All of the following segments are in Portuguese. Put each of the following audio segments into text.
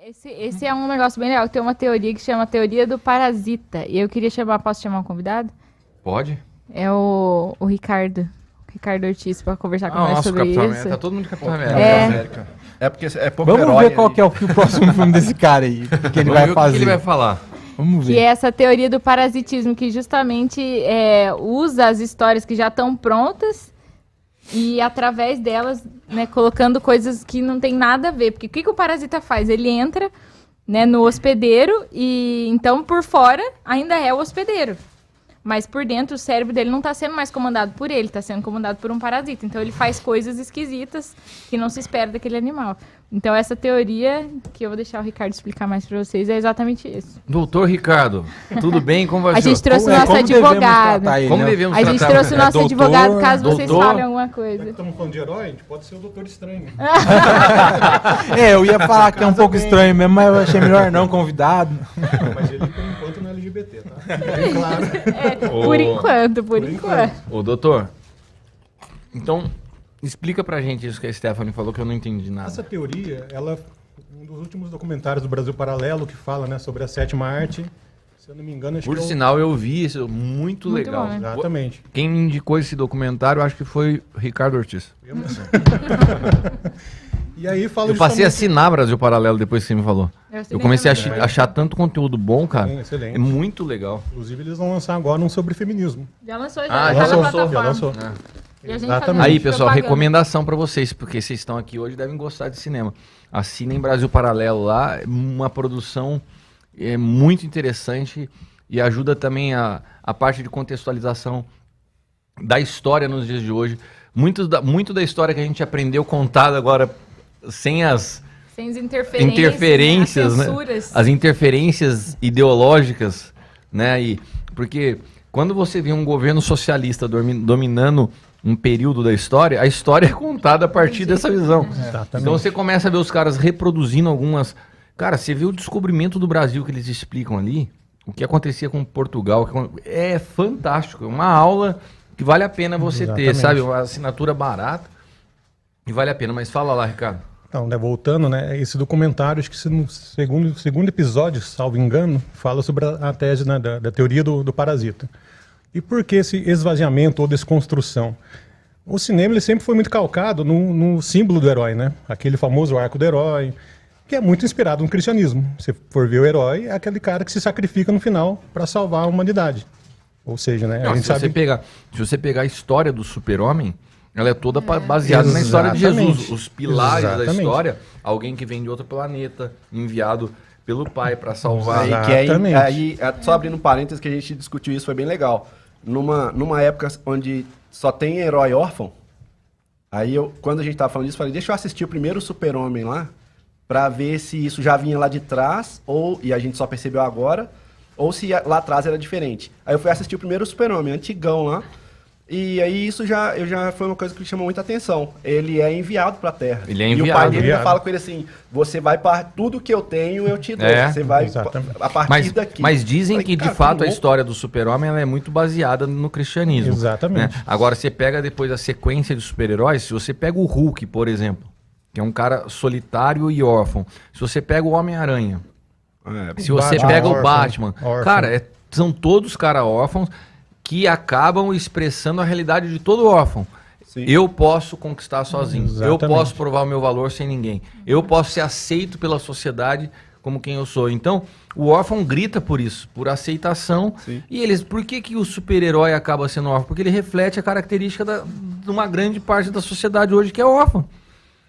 Esse é um negócio bem legal. Tem uma teoria que chama Teoria do Parasita. E eu queria posso chamar um convidado? Pode? É o Ricardo Ortiz, para conversar com nós sobre Capitão isso. América. Tá todo mundo de Capitão América. É porque é pouco Vamos herói ver qual que é o próximo filme desse cara aí. Que ele vai fazer. O que ele vai falar? Vamos ver. Que é essa teoria do parasitismo, que justamente usa as histórias que já estão prontas e através delas, né, colocando coisas que não tem nada a ver. Porque o que o parasita faz? Ele entra, né, no hospedeiro e então por fora ainda é o hospedeiro. Mas por dentro o cérebro dele não está sendo mais comandado por ele, está sendo comandado por um parasita. Então ele faz coisas esquisitas que não se espera daquele animal. Então essa teoria, que eu vou deixar o Ricardo explicar mais para vocês, é exatamente isso. Doutor Ricardo, tudo bem? Como vai ser? A gente trouxe o nosso advogado. Como devemos tratar? A gente trouxe o nosso advogado, caso vocês falem alguma Já coisa. que estamos falando de herói, a gente pode ser o Doutor Estranho. Eu ia falar que é um pouco estranho mesmo, mas eu achei melhor não, convidado. Mas ele, por enquanto, não é LGBT, tá? Bem claro. Por enquanto. Ô, doutor, então, explica pra gente isso que a Stephanie falou, que eu não entendi nada. Essa teoria, ela um dos últimos documentários do Brasil Paralelo que fala, né, sobre a sétima arte. Se eu não me engano, acho Por que sinal, eu vi isso, muito legal. bom, né? Exatamente. Quem me indicou esse documentário, acho que foi Ricardo Ortiz. Eu mesmo. E aí fala Eu passei a justamente- assinar Brasil Paralelo depois que você me falou. Eu comecei a também. achar tanto conteúdo bom, cara. Sim, excelente. É muito legal. Inclusive, eles vão lançar agora um sobre feminismo. Já lançou, Ah, já já tá na lançou, Já plataforma. lançou. E a gente Exatamente. fazendo Aí, pessoal, propaganda. recomendação pra vocês, porque vocês estão aqui hoje devem gostar de cinema. Assinem Brasil Paralelo lá, é uma produção muito interessante e ajuda também a parte de contextualização da história nos dias de hoje. Muito da história que a gente aprendeu contada agora sem as Sem as interferências, interferências, as né? censuras. As interferências ideológicas, né? Porque quando você vê um governo socialista dominando um período da história, a história é contada a partir dessa visão. Exatamente. Então você começa a ver os caras reproduzindo algumas... Cara, você vê o descobrimento do Brasil que eles explicam ali, o que acontecia com Portugal, é fantástico, é uma aula que vale a pena você ter, Exatamente. sabe? Uma assinatura barata e vale a pena. Mas fala lá, Ricardo. Então, né, voltando, né, esse documentário, acho que no segundo episódio, salvo engano, fala sobre a tese, né, da teoria do parasita. E por que esse esvaziamento ou desconstrução? O cinema ele sempre foi muito calcado no símbolo do herói, né? Aquele famoso arco do herói, que é muito inspirado no cristianismo. Se for ver o herói, é aquele cara que se sacrifica no final para salvar a humanidade. Ou seja, né? Não, a gente se você pegar a história do super-homem, ela é toda baseada na história de Jesus. Exatamente. Os pilares da Exatamente. história, alguém que vem de outro planeta, enviado pelo pai para salvar. Aí, só abrindo um parênteses, que a gente discutiu isso, foi bem legal. Numa época onde só tem herói órfão, aí quando a gente tava falando disso, falei, deixa eu assistir o primeiro Super-Homem lá, pra ver se isso já vinha lá de trás, e a gente só percebeu agora, ou se lá atrás era diferente. Aí eu fui assistir o primeiro Super-Homem, antigão lá, e aí isso já foi uma coisa que me chamou muita atenção. Ele é enviado pra Terra. Ele é E o pai enviado. dele ainda Enviado. fala com ele assim, você vai para tudo que eu tenho, eu te dou. Você vai exatamente. a partir daqui. Mas dizem Falei, que, de cara, fato, que a louco. história do super-homem ela é muito baseada no cristianismo. Exatamente. Né? Agora, você pega depois a sequência de super-heróis, se você pega o Hulk, por exemplo, que é um cara solitário e órfão, se você pega o Homem-Aranha, se você Batman, pega o órfão, Batman, órfão. cara, são todos caras órfãos que acabam expressando a realidade de todo órfão. Sim. Eu posso conquistar sozinho. Eu Exatamente. posso provar o meu valor sem ninguém. Eu posso ser aceito pela sociedade como quem eu sou. Então, o órfão grita por isso, por aceitação. Sim. E eles, por que o super-herói acaba sendo órfão? Porque ele reflete a característica de uma grande parte da sociedade hoje que é órfã.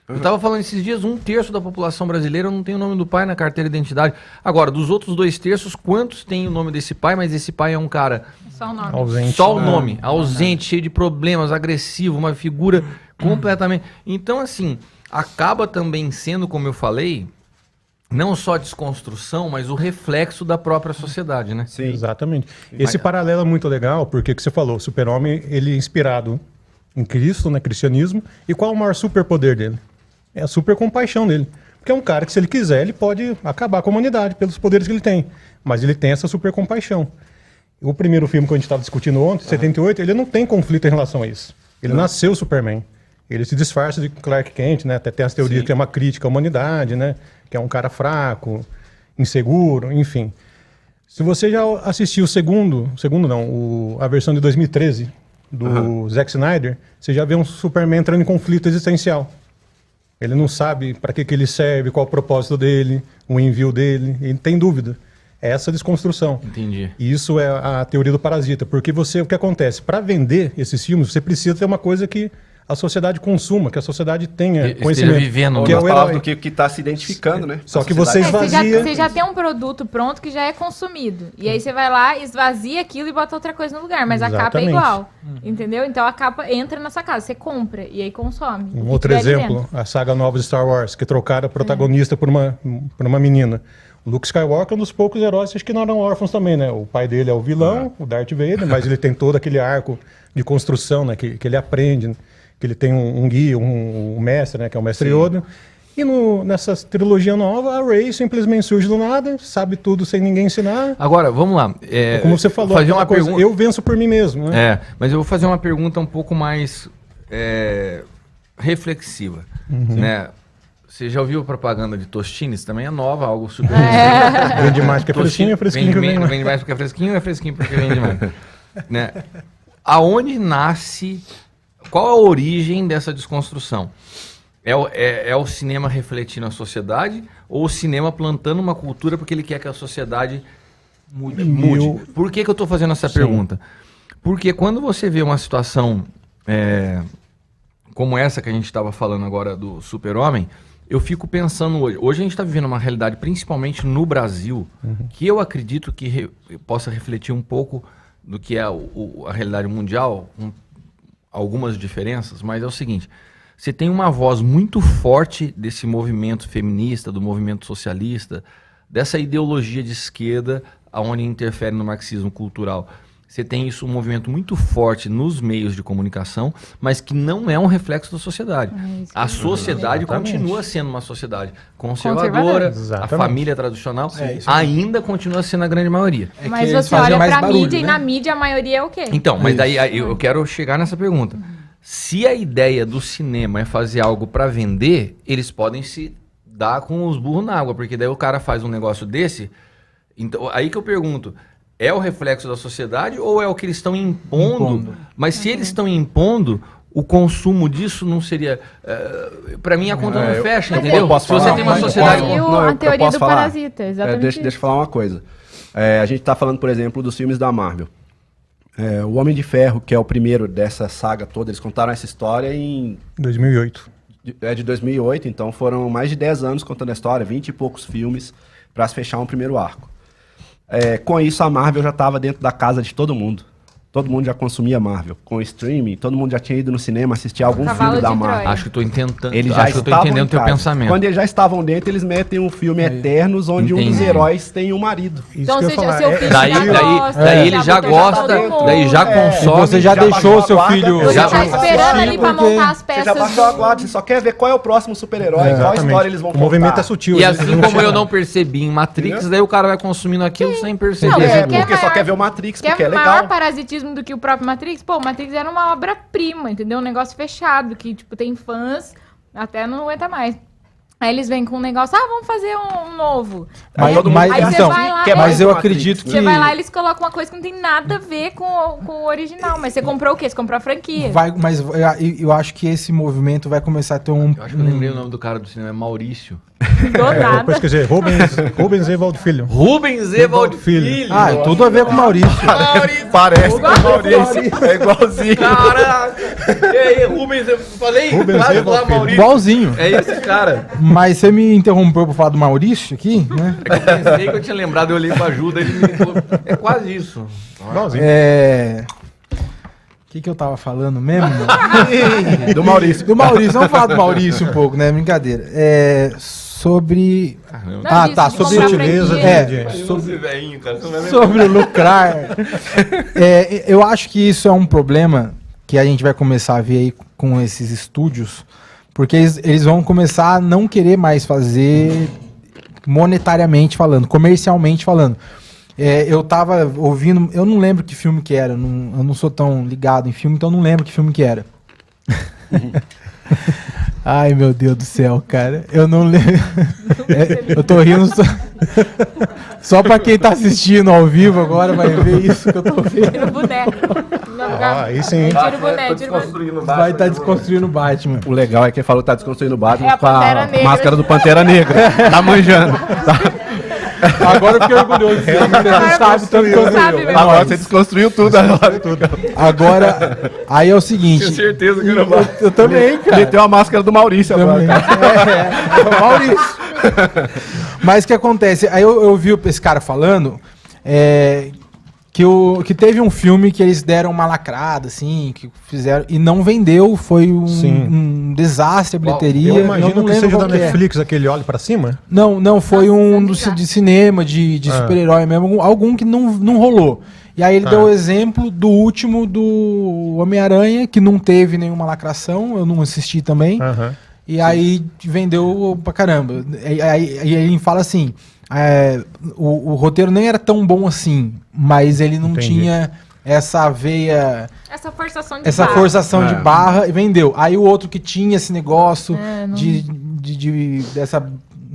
Eu tava falando esses dias, 1/3 da população brasileira não tem o nome do pai na carteira de identidade. Agora, dos outros 2/3, quantos tem o nome desse pai, mas esse pai é um cara... Só o nome. Ausente. Só o nome, ausente, cheio de problemas, agressivo, uma figura completamente... Então, assim, acaba também sendo, como eu falei, não só desconstrução, mas o reflexo da própria sociedade, né? Sim. Exatamente. Esse paralelo é muito legal, porque que você falou, o super-homem, ele é inspirado em Cristo, né, cristianismo, e qual é o maior superpoder dele? É a super compaixão dele. Porque é um cara que, se ele quiser, ele pode acabar com a humanidade pelos poderes que ele tem. Mas ele tem essa super compaixão. O primeiro filme que a gente estava discutindo ontem, 78, ele não tem conflito em relação a isso. Ele nasceu Superman. Ele se disfarça de Clark Kent, né? Até tem as teorias que é uma crítica à humanidade, né? Que é um cara fraco, inseguro, enfim. Se você já assistiu a versão de 2013 do Zack Snyder, você já vê um Superman entrando em conflito existencial. Ele não sabe para que ele serve, qual o propósito dele, o envio dele, ele tem dúvida. É essa desconstrução. Entendi. E isso é a teoria do parasita, porque o que acontece? Para vender esses filmes, você precisa ter uma coisa que a sociedade consuma, que a sociedade tenha conhecimento. Vivendo, Que é o herói. do que está se identificando, né? Só que você esvazia... Você já tem um produto pronto que já é consumido. E aí você vai lá, esvazia aquilo e bota outra coisa no lugar. Mas a capa é igual. Entendeu? Então a capa entra na sua casa, você compra e aí consome. Um outro exemplo, a saga nova de Star Wars, que trocaram a protagonista por uma menina. O Luke Skywalker é um dos poucos heróis que não eram órfãos também, né? O pai dele é o vilão, o Darth Vader, mas ele tem todo aquele arco de construção, né? Que ele aprende, né? Que ele tem um guia, um mestre, né? Que é o mestre Yoda. E nessa trilogia nova, a Rey simplesmente surge do nada, sabe tudo sem ninguém ensinar. Agora, vamos lá. Como você falou, fazer uma pergunta... eu venço por mim mesmo, né? Mas eu vou fazer uma pergunta um pouco mais reflexiva, né? Você já ouviu a propaganda de Tostines? Também é nova, algo super... Vende mais porque é fresquinho, é fresquinho que vem, né? Vende mais porque é fresquinho, é fresquinho porque vende mais. Né? Aonde nasce... Qual a origem dessa desconstrução? É o cinema refletindo a sociedade ou o cinema plantando uma cultura porque ele quer que a sociedade mude? Por que eu estou fazendo essa pergunta? Porque quando você vê uma situação como essa que a gente estava falando agora do Super-Homem, eu fico pensando hoje. Hoje a gente está vivendo uma realidade, principalmente no Brasil, que eu acredito que possa refletir um pouco do que é a realidade mundial, com algumas diferenças, mas é o seguinte: você tem uma voz muito forte desse movimento feminista, do movimento socialista, dessa ideologia de esquerda, onde interfere no marxismo cultural. Você tem um movimento muito forte nos meios de comunicação, mas que não é um reflexo da sociedade. A sociedade continua sendo uma sociedade conservadora, a família tradicional ainda continua sendo a grande maioria. Mas você olha para a mídia e na mídia a maioria é o quê? Então, mas daí eu quero chegar nessa pergunta. Se a ideia do cinema é fazer algo para vender, eles podem se dar com os burros na água, porque daí o cara faz um negócio desse. Então, aí que eu pergunto, é o reflexo da sociedade ou é o que eles estão impondo? Mas se eles estão impondo, o consumo disso não seria... para mim a conta não fecha, entendeu? Se você tem uma sociedade... A teoria do parasita, exatamente. Deixa eu falar uma coisa. A gente está falando, por exemplo, dos filmes da Marvel. O Homem de Ferro, que é o primeiro dessa saga toda, eles contaram essa história em... 2008. É de 2008, então foram mais de 10 anos contando a história, 20 e poucos filmes para se fechar um primeiro arco. Com isso, a Marvel já estava dentro da casa de todo mundo. Todo mundo já consumia Marvel. Com o streaming, todo mundo já tinha ido no cinema assistir algum filme da Marvel. Acho que estou entendendo. Eles já estavam entendendo o teu pensamento. Quando eles já estavam dentro, eles metem um filme Eternos, onde um dos heróis tem um marido. Então, ou seja, seu filho daí ele já gosta, daí já consome. Você já deixou seu filho... Você tá esperando ali para montar as peças. Você já baixou a guarda, você só quer ver qual é o próximo super-herói, qual história eles vão contar. O movimento é sutil. E assim como eu não percebi em Matrix, daí o cara vai consumindo aquilo sem perceber. Porque só quer ver o Matrix, porque é legal. maior parasitismo do que o próprio Matrix? Pô, o Matrix era uma obra-prima, entendeu? Um negócio fechado, que, tipo, tem fãs, até não aguenta mais. Aí eles vêm com um negócio, vamos fazer um novo. Mas eu acredito que... Você vai lá e eles colocam uma coisa que não tem nada a ver com o original. Mas você comprou o quê? Você comprou a franquia. Mas eu acho que esse movimento vai começar a ter um... Eu acho que eu lembrei o nome do cara do cinema, é Maurício. Do nada. Depois quer dizer, Rubens Evald Filho. Rubens Evald Filho. Tudo a ver com o Maurício. Parece com o Maurício. É igualzinho. Caraca. E aí, Rubens, eu falei quase lá, Maurício. Igualzinho. É esse cara. Mas você me interrompeu pra falar do Maurício aqui, né? É que eu pensei que eu tinha lembrado, eu olhei pra ajuda, ele me falou, é quase isso. Igualzinho. O que eu tava falando mesmo? Do Maurício. Do Maurício, vamos falar do Maurício um pouco, né? Brincadeira. Sobre... Sobre sutileza. Sobre lucrar. Eu acho que isso é um problema que a gente vai começar a ver aí com esses estúdios, porque eles vão começar a não querer mais fazer monetariamente falando, comercialmente falando. Eu tava ouvindo, eu não lembro que filme que era, eu não sou tão ligado em filme, então eu não lembro que filme que era. Ai, meu Deus do céu, cara. Eu não lembro. Eu tô rindo só pra quem tá assistindo ao vivo agora vai ver isso que eu tô vendo. Tira o boneco. Aí sim. Tira o boneco, tira o boneco. Vai estar desconstruindo o Batman. O legal é que ele falou que tá desconstruindo o Batman É a com a Pantera Negra. máscara do Pantera Negra. Tá manjando. Agora eu fiquei orgulhoso. Você não sabe tanto que eu sabe, sei. velho. Agora você desconstruiu tudo agora. Agora, aí é o seguinte. Tenho certeza que não vai. Eu também, cara. Ele tem uma máscara do Maurício agora. É o Maurício. Mas o que acontece? Aí eu vi esse cara falando que teve um filme que eles deram uma lacrada, assim, que fizeram e não vendeu, foi um desastre a bilheteria. Eu imagino não que lembro seja da qual que é. Netflix, aquele Olho Pra Cima. Não, foi um Nossa, de cinema, de super-herói mesmo, algum que não rolou. E aí ele deu o exemplo do último do Homem-Aranha, que não teve nenhuma lacração, eu não assisti também. Aham. E aí vendeu pra caramba. E aí ele fala assim, o roteiro nem era tão bom assim, mas ele não Entendi. tinha essa veia, Essa forçação de essa barra. forçação de barra e vendeu. Aí o outro que tinha esse negócio não- dessa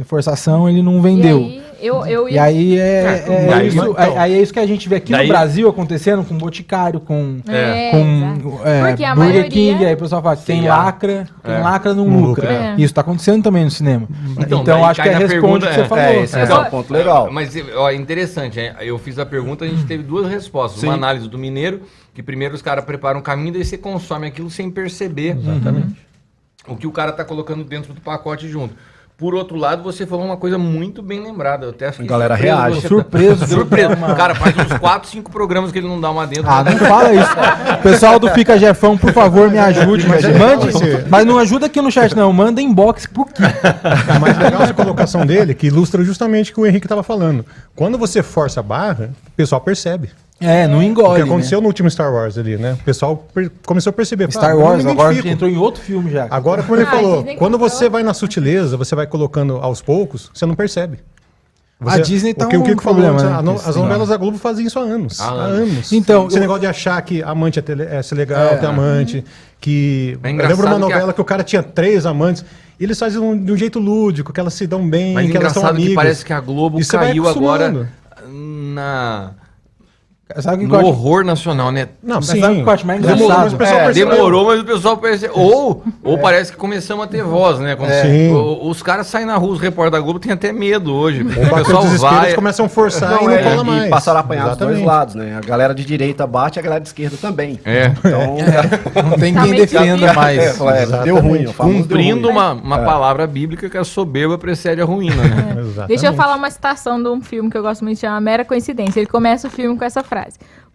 forçação, ele não vendeu. E aí, eu E aí daí, isso, então. aí é isso que a gente vê aqui Daí- no Brasil acontecendo com Boticário, com exato. Porque a Burger maioria- King, aí o pessoal fala que tem lacra, não Não lucra. lucra. Isso tá acontecendo também no cinema. Então daí acho que cai na responde o pergunta, que você falou. Esse é um ponto legal. Mas, ó, interessante, hein? Eu fiz a pergunta, a gente teve duas respostas. Uma análise do mineiro, que primeiro os caras preparam um caminho, daí você consome aquilo sem perceber o que o cara tá colocando dentro do pacote junto. Por outro lado, você falou uma coisa muito bem lembrada. Eu até acho que Galera reage. Surpreso. Surpreso. Deu uma- Cara, faz uns 4, 5 programas que ele não dá uma dentro. Ah, não fala isso. Pessoal do Fica Jefão, por favor, me ajude. Mande, mas não ajuda aqui no chat, não. Manda inbox por quê? É mais legal essa colocação dele, que ilustra justamente o que o Henrique estava falando. Quando você força a barra, o pessoal percebe. Não O engole. que aconteceu no último Star Wars ali, né? O pessoal começou a perceber. Star eu Wars me agora identifico. entrou em outro filme já. Agora, como ele falou, Disney quando comprou. você vai na sutileza, você vai colocando aos poucos, você não percebe. A Disney tá o que o um Kiko falou, problema, antes, né? as Sim. novelas da Globo fazem isso há anos. Há Há anos. anos. Então, Esse negócio de achar que amante é ser legal, ter amante, que... É eu engraçado lembro uma que novela que o cara tinha 3 amantes, e eles fazem de um jeito lúdico, que elas se dão bem, Mas que elas são engraçado amigas. que parece que a Globo E você vai caiu agora acostumando. Sabe o que no eu acho? horror nacional, né? Não, Mas sim. sabe o que eu acho mais Demorou, engraçado? mas o pessoal percebeu. Demorou, mas o pessoal percebe. Ou parece que começamos a ter voz, né? Como Sim. os caras saem na rua, os repórteres da Globo têm até medo hoje. Ou O bateu pessoal desespero, vai. eles começam a forçar e não cola mais. E passaram a apanhar dos dois Exatamente. lados, né? A galera de direita bate, a galera de esquerda também. É. Então, Não tem Tá quem meio defenda difícil. mais. deu ruim. O famoso deu Cumprindo ruim. uma palavra bíblica que a soberba precede a ruína, né? Exatamente. Deixa eu falar uma citação de um filme que eu gosto muito, chama Mera Coincidência. Ele começa o filme com essa frase.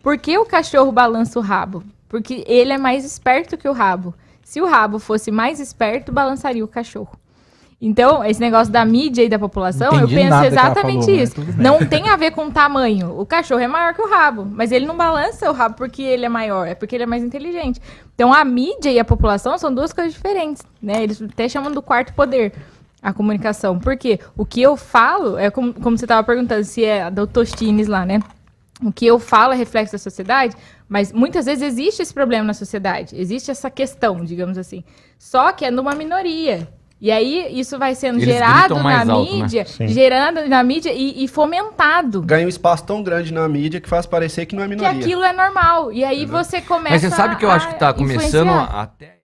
Por que o cachorro balança o rabo? Porque ele é mais esperto que o rabo. Se o rabo fosse mais esperto, balançaria o cachorro. Então, esse negócio da mídia e da população, Entendi eu penso nada que ela exatamente falou, mas isso. tudo bem. Não tem a ver com tamanho. O cachorro é maior que o rabo, mas ele não balança o rabo porque ele é maior, é porque ele é mais inteligente. Então, a mídia e a população são duas coisas diferentes, né? Eles até chamam do quarto poder. A comunicação. Porque o que eu falo, é como você estava perguntando, se é do Tostines lá, né? O que eu falo é reflexo da sociedade, mas muitas vezes existe esse problema na sociedade. Existe essa questão, digamos assim. Só que é numa minoria. E aí isso vai sendo Eles gerado gritam mais na alto, né? mídia, Sim. gerando na mídia e fomentado. Ganha um espaço tão grande na mídia que faz parecer que não é Que minoria. aquilo é normal. E aí você começa Mas você sabe que eu acho que tá a começando influenciar. até.